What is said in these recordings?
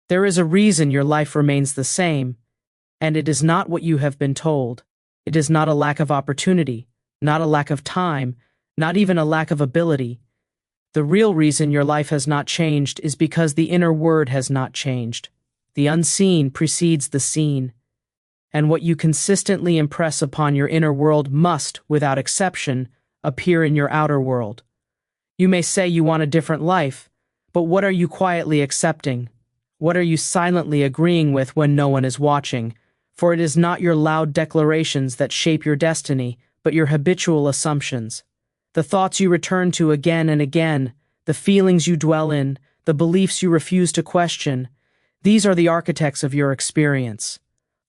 There is a reason your life remains the same, and it is not what you have been told. It is not a lack of opportunity, not a lack of time, not even a lack of ability. The real reason your life has not changed is because the inner word has not changed. The unseen precedes the seen, and what you consistently impress upon your inner world must, without exception, appear in your outer world. You may say you want a different life, but what are you quietly accepting? What are you silently agreeing with when no one is watching? For it is not your loud declarations that shape your destiny, but your habitual assumptions. The thoughts you return to again and again, the feelings you dwell in, the beliefs you refuse to question, these are the architects of your experience.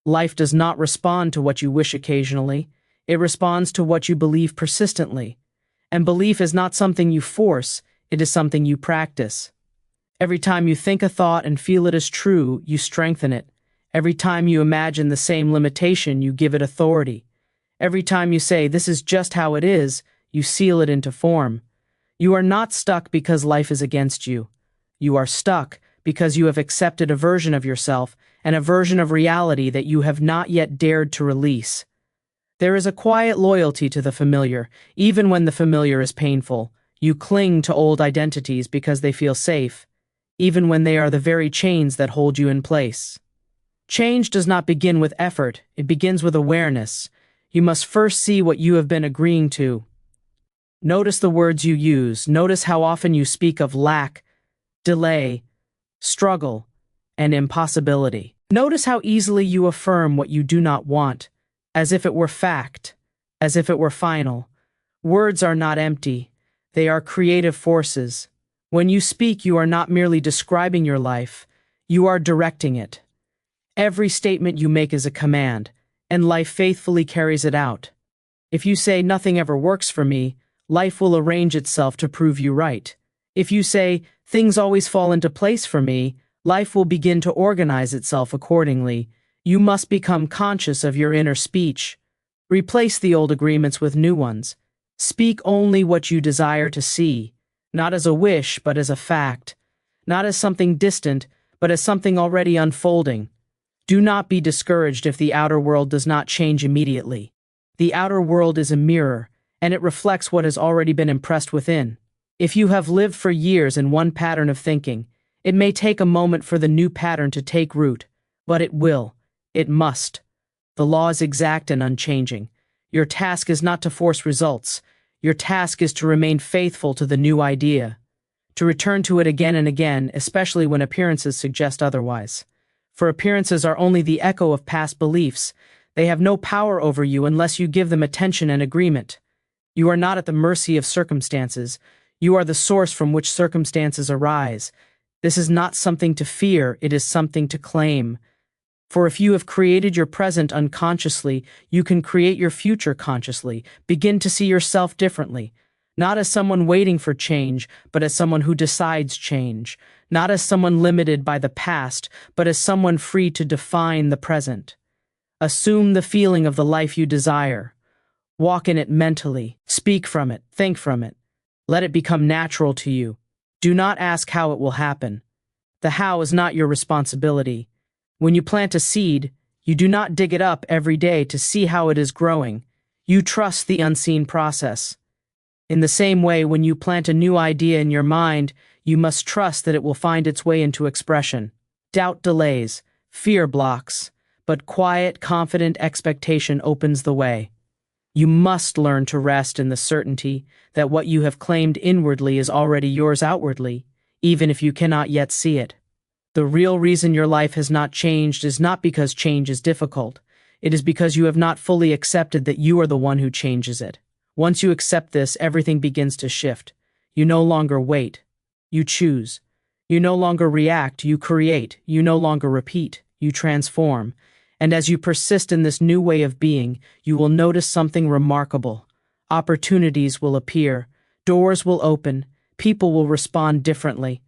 Life does not respond to what you wish occasionally, it responds to what you believe persistently. And belief is not something you force, it is something you practice. Every time you think a thought and feel it as true, you strengthen it. Every time you imagine the same limitation, you give it authority. Every time you say, "This is just how it is," you seal it into form. You are not stuck because life is against you. You are stuck because you have accepted a version of yourself and a version of reality that you have not yet dared to release. There is a quiet loyalty to the familiar, even when the familiar is painful. You cling to old identities because they feel safe, even when they are the very chains that hold you in place. Change does not begin with effort, it begins with awareness. You must first see what you have been agreeing to. Notice the words you use, notice how often you speak of lack, delay, struggle, and impossibility. Notice how easily you affirm what you do not want, as if it were fact, as if it were final. Words are not empty, they are creative forces. When you speak, you are not merely describing your life, you are directing it. Every statement you make is a command, and life faithfully carries it out. If you say, "Nothing ever works for me," life will arrange itself to prove you right. If you say, "Things always fall into place for me," life will begin to organize itself accordingly. You must become conscious of your inner speech. Replace the old agreements with new ones. Speak only what you desire to see, not as a wish, but as a fact. Not as something distant, but as something already unfolding. Do not be discouraged if the outer world does not change immediately. The outer world is a mirror, and it reflects what has already been impressed within. If you have lived for years in one pattern of thinking, it may take a moment for the new pattern to take root, but it will. It must. The law is exact and unchanging. Your task is not to force results. Your task is to remain faithful to the new idea, to return to it again and again, especially when appearances suggest otherwise. For appearances are only the echo of past beliefs. They have no power over you unless you give them attention and agreement. You are not at the mercy of circumstances. You are the source from which circumstances arise. This is not something to fear, it is something to claim. For if you have created your present unconsciously, you can create your future consciously. Begin to see yourself differently. Not as someone waiting for change, but as someone who decides change. Not as someone limited by the past, but as someone free to define the present. Assume the feeling of the life you desire. Walk in it mentally. Speak from it. Think from it. Let it become natural to you. Do not ask how it will happen. The how is not your responsibility. When you plant a seed, you do not dig it up every day to see how it is growing. You trust the unseen process. In the same way, when you plant a new idea in your mind, you must trust that it will find its way into expression. Doubt delays, fear blocks, but quiet, confident expectation opens the way. You must learn to rest in the certainty that what you have claimed inwardly is already yours outwardly, even if you cannot yet see it. The real reason your life has not changed is not because change is difficult. It is because you have not fully accepted that you are the one who changes it. Once you accept this, everything begins to shift. You no longer wait. You choose. You no longer react. You create. You no longer repeat. You transform. And as you persist in this new way of being, you will notice something remarkable. Opportunities will appear. Doors will open. People will respond differently.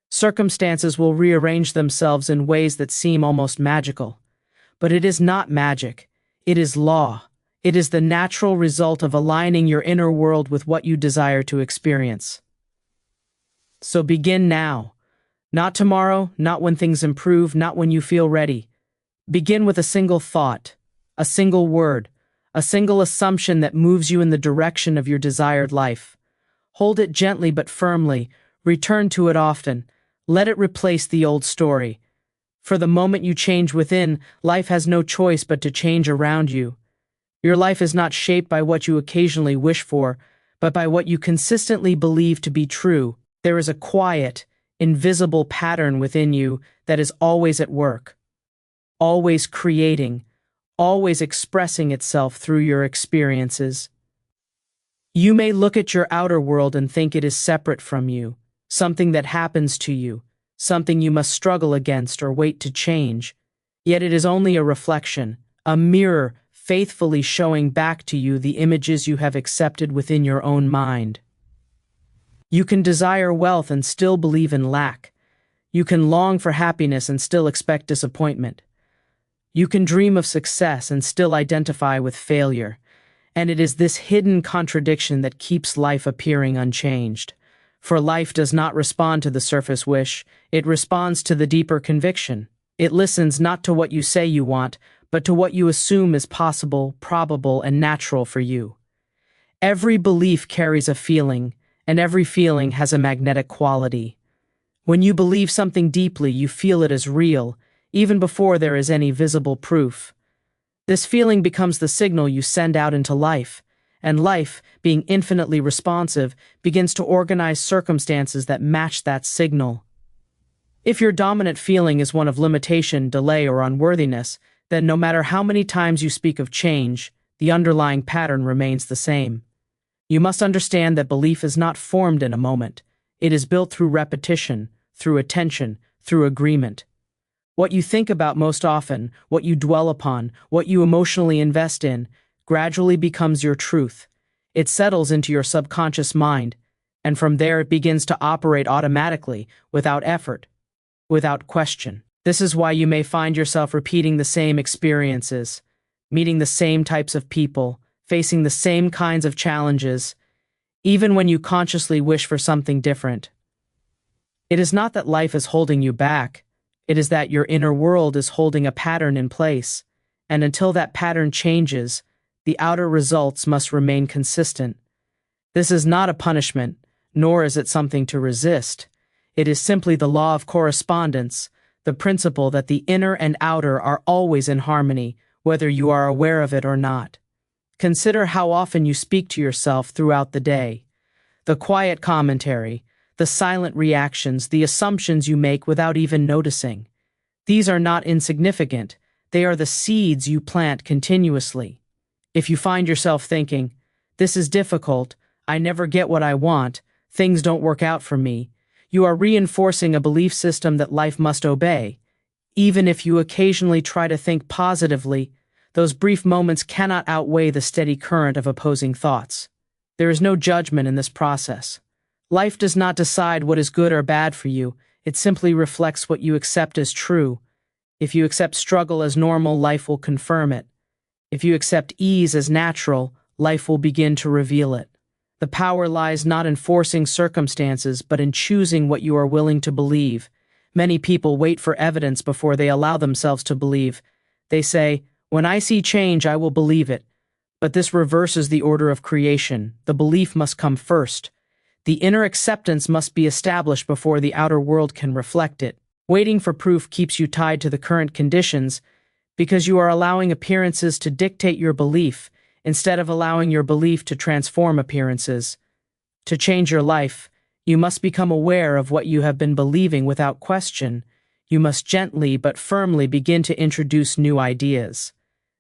Circumstances will rearrange themselves in ways that seem almost magical. But it is not magic. It is law. It is the natural result of aligning your inner world with what you desire to experience. So begin now. Not tomorrow, not when things improve, not when you feel ready. Begin with a single thought, a single word, a single assumption that moves you in the direction of your desired life. Hold it gently but firmly, return to it often. Let it replace the old story. For the moment you change within, life has no choice but to change around you. Your life is not shaped by what you occasionally wish for, but by what you consistently believe to be true. There is a quiet, invisible pattern within you that is always at work, always creating, always expressing itself through your experiences. You may look at your outer world and think it is separate from you, something that happens to you, something you must struggle against or wait to change. Yet it is only a reflection, a mirror faithfully showing back to you the images you have accepted within your own mind. You can desire wealth and still believe in lack. You can long for happiness and still expect disappointment. You can dream of success and still identify with failure. And it is this hidden contradiction that keeps life appearing unchanged. For life does not respond to the surface wish, it responds to the deeper conviction. It listens not to what you say you want, but to what you assume is possible, probable, and natural for you. Every belief carries a feeling, and every feeling has a magnetic quality. When you believe something deeply, you feel it as real, even before there is any visible proof. This feeling becomes the signal you send out into life, and life, being infinitely responsive, begins to organize circumstances that match that signal. If your dominant feeling is one of limitation, delay, or unworthiness, then no matter how many times you speak of change, the underlying pattern remains the same. You must understand that belief is not formed in a moment. It is built through repetition, through attention, through agreement. What you think about most often, what you dwell upon, what you emotionally invest in, gradually becomes your truth. It settles into your subconscious mind, and from there it begins to operate automatically, without effort, without question. This is why you may find yourself repeating the same experiences, meeting the same types of people, facing the same kinds of challenges, even when you consciously wish for something different. It is not that life is holding you back, it is that your inner world is holding a pattern in place, and until that pattern changes, the outer results must remain consistent. This is not a punishment, nor is it something to resist. It is simply the law of correspondence, the principle that the inner and outer are always in harmony, whether you are aware of it or not. Consider how often you speak to yourself throughout the day. The quiet commentary, the silent reactions, the assumptions you make without even noticing. These are not insignificant. They are the seeds you plant continuously. If you find yourself thinking, "This is difficult, I never get what I want, things don't work out for me," you are reinforcing a belief system that life must obey. Even if you occasionally try to think positively, those brief moments cannot outweigh the steady current of opposing thoughts. There is no judgment in this process. Life does not decide what is good or bad for you, it simply reflects what you accept as true. If you accept struggle as normal, life will confirm it. If you accept ease as natural, life will begin to reveal it. The power lies not in forcing circumstances, but in choosing what you are willing to believe. Many people wait for evidence before they allow themselves to believe. They say, "When I see change, I will believe it." But this reverses the order of creation. The belief must come first. The inner acceptance must be established before the outer world can reflect it. Waiting for proof keeps you tied to the current conditions because you are allowing appearances to dictate your belief instead of allowing your belief to transform appearances. To change your life, you must become aware of what you have been believing without question. You must gently but firmly begin to introduce new ideas,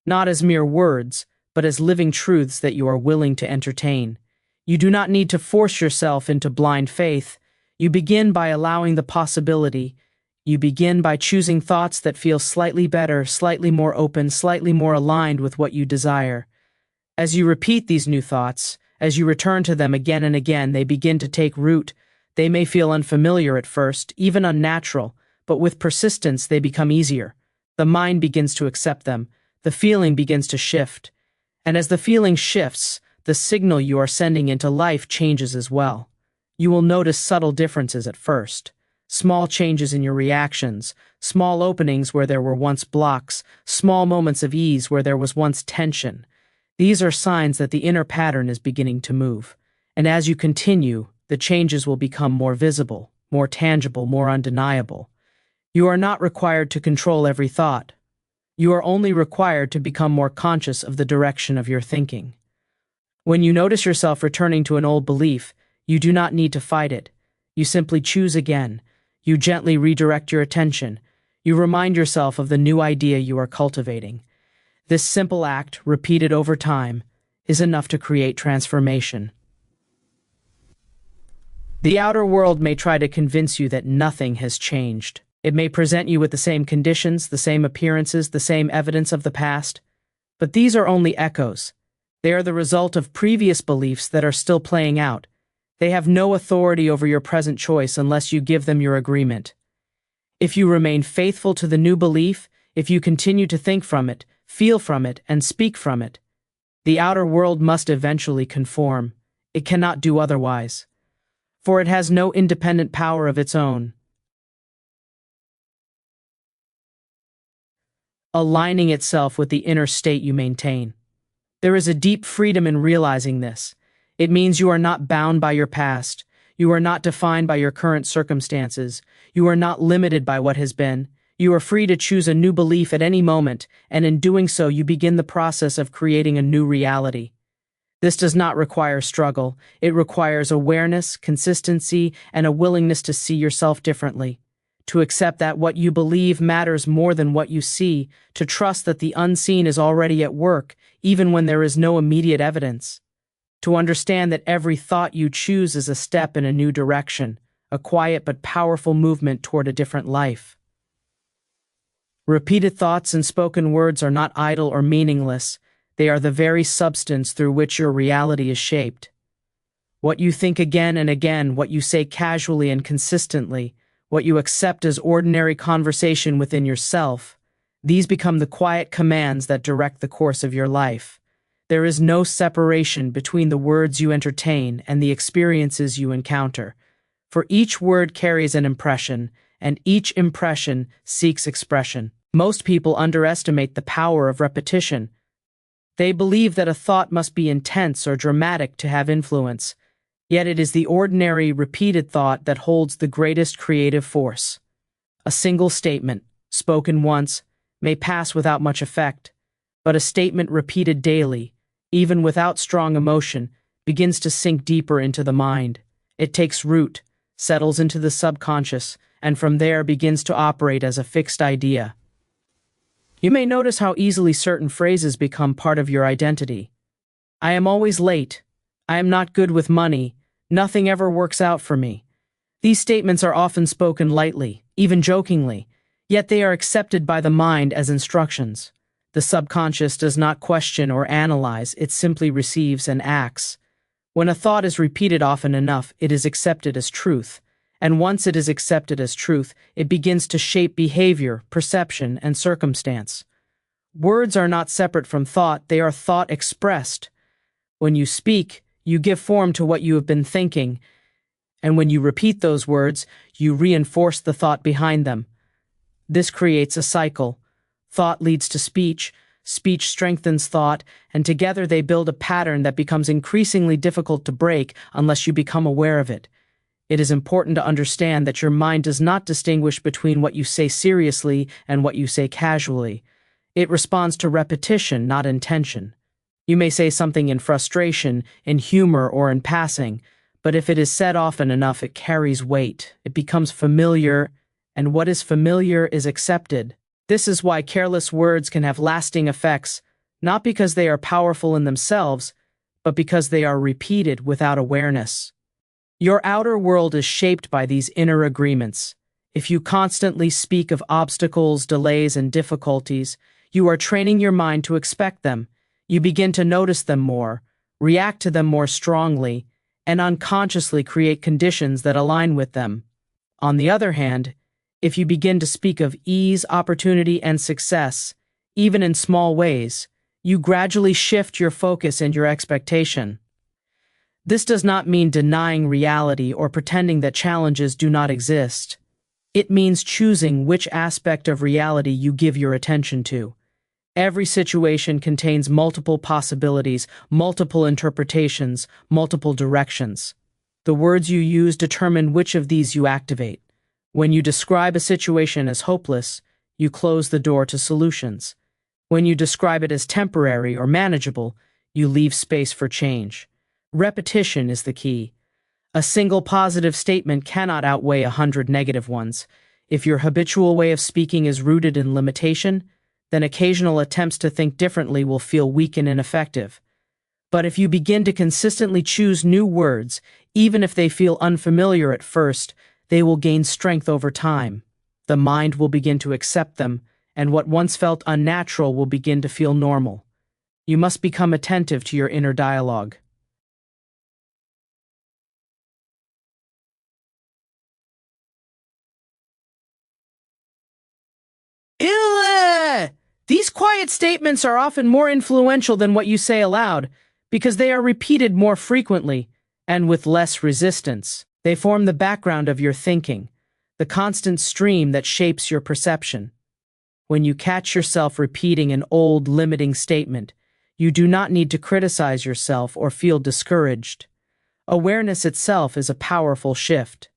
not as mere words, but as living truths that you are willing to entertain. You do not need to force yourself into blind faith. You begin by allowing the possibility. You begin by choosing thoughts that feel slightly better, slightly more open, slightly more aligned with what you desire. As you repeat these new thoughts, as you return to them again and again, they begin to take root. They may feel unfamiliar at first, even unnatural, but with persistence they become easier. The mind begins to accept them. The feeling begins to shift. And as the feeling shifts, the signal you are sending into life changes as well. You will notice subtle differences at first. Small changes in your reactions, small openings where there were once blocks, small moments of ease where there was once tension. These are signs that the inner pattern is beginning to move. And as you continue, the changes will become more visible, more tangible, more undeniable. You are not required to control every thought. You are only required to become more conscious of the direction of your thinking. When you notice yourself returning to an old belief, you do not need to fight it. You simply choose again. You gently redirect your attention. You remind yourself of the new idea you are cultivating. This simple act, repeated over time, is enough to create transformation. The outer world may try to convince you that nothing has changed. It may present you with the same conditions, the same appearances, the same evidence of the past. But these are only echoes. They are the result of previous beliefs that are still playing out. They have no authority over your present choice unless you give them your agreement. If you remain faithful to the new belief, if you continue to think from it, feel from it, and speak from it, the outer world must eventually conform. It cannot do otherwise. For it has no independent power of its own. Aligning itself with the inner state you maintain. There is a deep freedom in realizing this. It means you are not bound by your past. You are not defined by your current circumstances. You are not limited by what has been. You are free to choose a new belief at any moment, and in doing so you begin the process of creating a new reality. This does not require struggle. It requires awareness, consistency, and a willingness to see yourself differently. To accept that what you believe matters more than what you see, to trust that the unseen is already at work, even when there is no immediate evidence. To understand that every thought you choose is a step in a new direction, a quiet but powerful movement toward a different life. Repeated thoughts and spoken words are not idle or meaningless. They are the very substance through which your reality is shaped. What you think again and again, what you say casually and consistently, what you accept as ordinary conversation within yourself, these become the quiet commands that direct the course of your life. There is no separation between the words you entertain and the experiences you encounter, for each word carries an impression, and each impression seeks expression. Most people underestimate the power of repetition. They believe that a thought must be intense or dramatic to have influence, yet it is the ordinary, repeated thought that holds the greatest creative force. A single statement, spoken once, may pass without much effect, but a statement repeated daily, even without strong emotion, begins to sink deeper into the mind. It takes root, settles into the subconscious, and from there begins to operate as a fixed idea. You may notice how easily certain phrases become part of your identity. I am always late. I am not good with money. Nothing ever works out for me. These statements are often spoken lightly, even jokingly, yet they are accepted by the mind as instructions. The subconscious does not question or analyze, it simply receives and acts. When a thought is repeated often enough, it is accepted as truth. And once it is accepted as truth, it begins to shape behavior, perception, and circumstance. Words are not separate from thought, they are thought expressed. When you speak, you give form to what you have been thinking, and when you repeat those words, you reinforce the thought behind them. This creates a cycle. Thought leads to speech, speech strengthens thought, and together they build a pattern that becomes increasingly difficult to break unless you become aware of it. It is important to understand that your mind does not distinguish between what you say seriously and what you say casually. It responds to repetition, not intention. You may say something in frustration, in humor, or in passing, but if it is said often enough, it carries weight. It becomes familiar, and what is familiar is accepted. This is why careless words can have lasting effects, not because they are powerful in themselves, but because they are repeated without awareness. Your outer world is shaped by these inner agreements. If you constantly speak of obstacles, delays, and difficulties, you are training your mind to expect them. You begin to notice them more, react to them more strongly, and unconsciously create conditions that align with them. On the other hand, if you begin to speak of ease, opportunity, and success, even in small ways, you gradually shift your focus and your expectation. This does not mean denying reality or pretending that challenges do not exist. It means choosing which aspect of reality you give your attention to. Every situation contains multiple possibilities, multiple interpretations, multiple directions. The words you use determine which of these you activate. When you describe a situation as hopeless, you close the door to solutions. When you describe it as temporary or manageable, you leave space for change. Repetition is the key. A single positive statement cannot outweigh 100 negative ones. If your habitual way of speaking is rooted in limitation, then occasional attempts to think differently will feel weak and ineffective. But if you begin to consistently choose new words, even if they feel unfamiliar at first, they will gain strength over time. The mind will begin to accept them, and what once felt unnatural will begin to feel normal. You must become attentive to your inner dialogue. Ew! These quiet statements are often more influential than what you say aloud, because they are repeated more frequently and with less resistance. They form the background of your thinking, the constant stream that shapes your perception. When you catch yourself repeating an old, limiting statement, you do not need to criticize yourself or feel discouraged. Awareness itself is a powerful shift.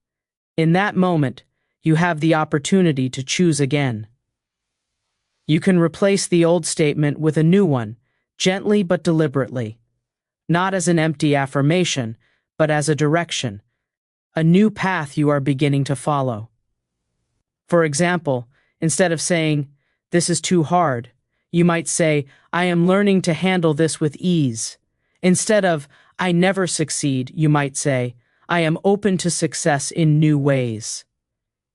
In that moment, you have the opportunity to choose again. You can replace the old statement with a new one, gently but deliberately. Not as an empty affirmation, but as a direction, a new path you are beginning to follow. For example, instead of saying, "This is too hard," you might say, "I am learning to handle this with ease." Instead of, "I never succeed," you might say, "I am open to success in new ways."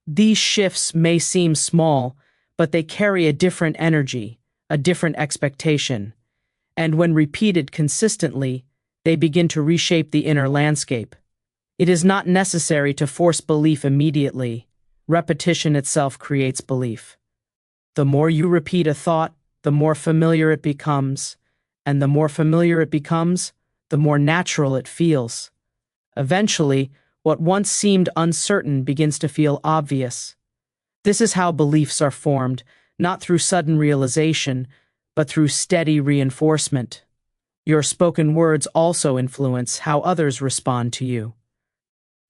These shifts may seem small, but they carry a different energy, a different expectation. And when repeated consistently, they begin to reshape the inner landscape. It is not necessary to force belief immediately. Repetition itself creates belief. The more you repeat a thought, the more familiar it becomes, and the more familiar it becomes, the more natural it feels. Eventually, what once seemed uncertain begins to feel obvious. This is how beliefs are formed, not through sudden realization, but through steady reinforcement. Your spoken words also influence how others respond to you.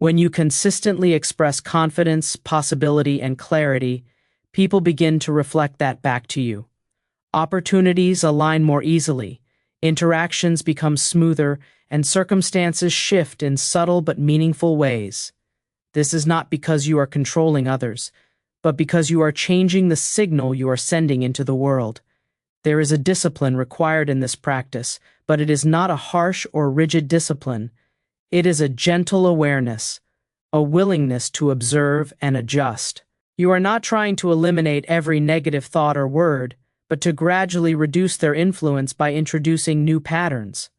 When you consistently express confidence, possibility, and clarity, people begin to reflect that back to you. Opportunities align more easily, interactions become smoother, and circumstances shift in subtle but meaningful ways. This is not because you are controlling others, but because you are changing the signal you are sending into the world. There is a discipline required in this practice, but it is not a harsh or rigid discipline. It is a gentle awareness, a willingness to observe and adjust. You are not trying to eliminate every negative thought or word, but to gradually reduce their influence by introducing new patterns.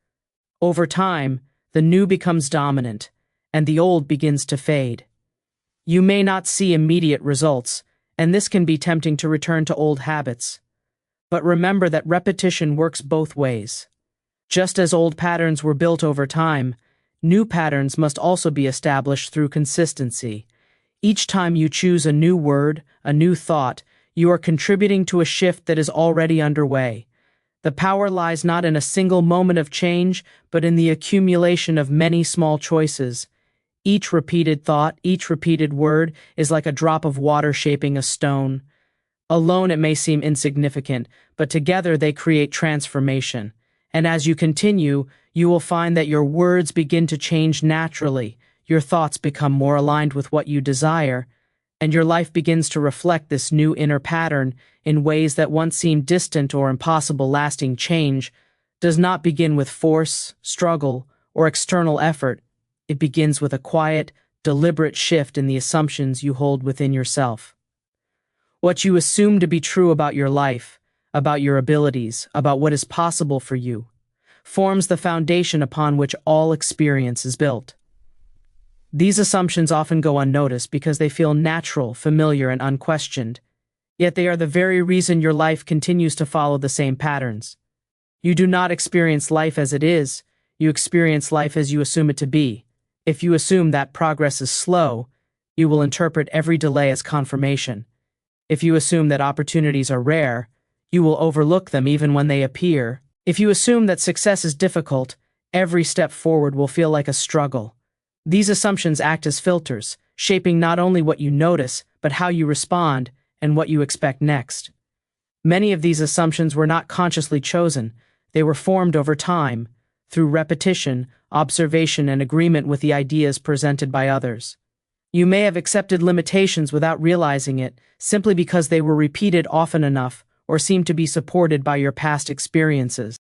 Over time, the new becomes dominant, and the old begins to fade. You may not see immediate results, and this can be tempting to return to old habits. But remember that repetition works both ways. Just as old patterns were built over time, new patterns must also be established through consistency. Each time you choose a new word, a new thought, you are contributing to a shift that is already underway. The power lies not in a single moment of change, but in the accumulation of many small choices. Each repeated thought, each repeated word is like a drop of water shaping a stone. Alone it may seem insignificant, but together they create transformation. And as you continue, you will find that your words begin to change naturally, your thoughts become more aligned with what you desire, and your life begins to reflect this new inner pattern in ways that once seemed distant or impossible. Lasting change does not begin with force, struggle, or external effort. It begins with a quiet, deliberate shift in the assumptions you hold within yourself. What you assume to be true about your life, about your abilities, about what is possible for you, forms the foundation upon which all experience is built. These assumptions often go unnoticed because they feel natural, familiar, and unquestioned, yet they are the very reason your life continues to follow the same patterns. You do not experience life as it is, you experience life as you assume it to be. If you assume that progress is slow, you will interpret every delay as confirmation. If you assume that opportunities are rare, you will overlook them even when they appear. If you assume that success is difficult, every step forward will feel like a struggle. These assumptions act as filters, shaping not only what you notice, but how you respond and what you expect next. Many of these assumptions were not consciously chosen. They were formed over time, through repetition, observation, and agreement with the ideas presented by others. You may have accepted limitations without realizing it, simply because they were repeated often enough or seemed to be supported by your past experiences.